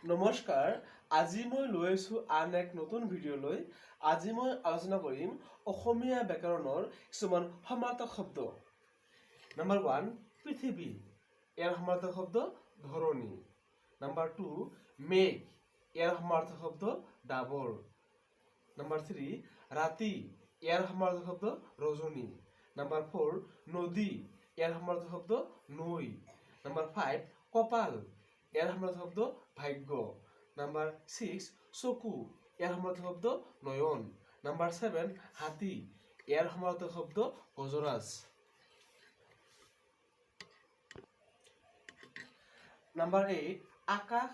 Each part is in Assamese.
নমস্কাৰ, আজি মই লৈ আছোঁ আন এক নতুন ভিডিঅ'লৈ। আজি মই আলোচনা কৰিম অসমীয়া ব্যাকৰণৰ কিছুমান সমাৰ্থক শব্দ। নাম্বাৰ 1, পৃথিৱী। ইয়াৰ সমাৰ্থক শব্দ ধৰণী। নাম্বাৰ 2, মেঘ। ইয়াৰ সমাৰ্থক শব্দ ডাবৰ। নাম্বাৰ 3, ৰাতি। ইয়াৰ সমাৰ্থক শব্দ ৰজনী। নাম্বাৰ 4, নদী। ইয়াৰ সমাৰ্থক শব্দ নৈ। নাম্বাৰ 5, কপাল। ইয়াৰ সমাৰ্থক শব্দ ভাগ্য। নাম্বাৰ 6, চকু। ইয়াৰ সমাৰ্থক শব্দ নয়ন। নাম্বাৰ 7, হাতী। ইয়াৰ সমাৰ্থক শব্দ গজৰাজ। নাম্বাৰ 8, আকাশ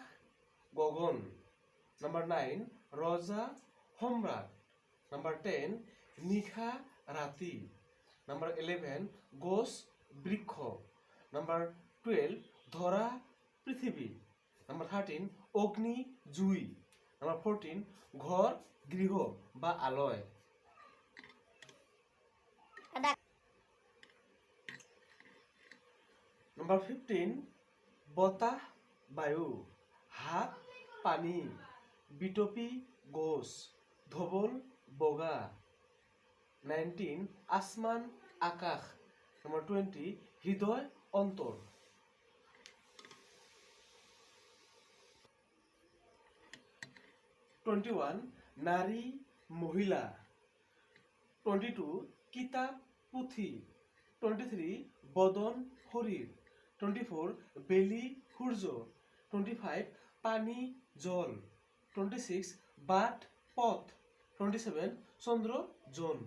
গগন। নাম্বাৰ 9, ৰজা সম্ৰাট। নাম্বাৰ 10, নিশা ৰাতি। নাম্বাৰ 11, গছ বৃক্ষ। নাম্বাৰ 12, ধৰা পৃথিৱী। নাম্বাৰ 13, অগ্নি জুই। নাম্বাৰ 14, ঘৰ গৃহ বা আলয়। নাম্বাৰ 15, বতাহ বায়ু। হাত পানী। বিতপী গছ। ধবল বগা। 19, আসমান আকাশ। নাম্বাৰ 20, হৃদয় অন্তৰ। নাম্বাৰ 21, নাৰী মহিলা। 22, কিতাপ পুথি। 23, বদন শৰীৰ। 24, বেলি সূৰ্য। 25, পানী জল। 26, বাট পথ। 27, চন্দ্ৰ জন।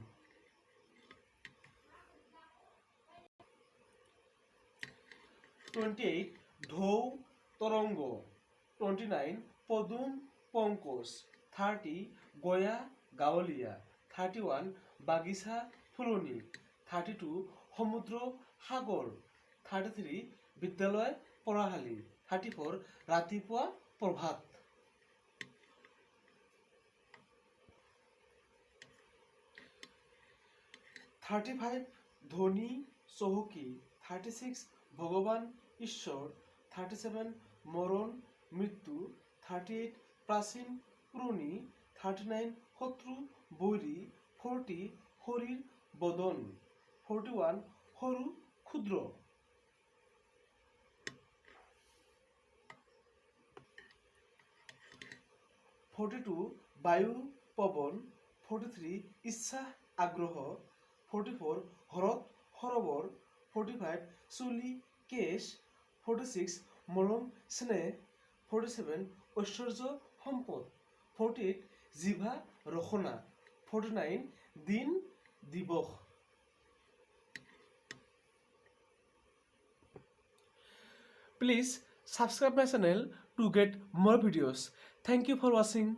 28, ঢৌ তৰংগ। 29, পদুম পংকজ। 30, গয়া গাঁৱলীয়া। 31, বাগিচা ফুলনি। 32, সমুদ্ৰ সাগৰ। 33, বিদ্যালয় পঢ়াশালী। 34, ৰাতিপুৱা প্ৰভাত। 35, ধনী চহকী। 36, ভগৱান ঈশ্বৰ। 37, মৰণ মৃত্যু। 38, প্ৰাচীন পুৰণি। 39, শত্ৰু বৈৰী। 40, শৰীৰ বদন। 41, সৰু ক্ষুদ্ৰ। 42, বায়ু পৱন। 43, ইচ্ছা আগ্ৰহ। 44, হৰত সৰোবৰ। 45, চুলি কেশ। 46, মৰম স্নেহ। 47, ঐশ্বৰ্য সম্পদ। 48, জিভা ৰসনা। 49, দিন দিৱস। Please subscribe my channel to get more videos. Thank you for watching.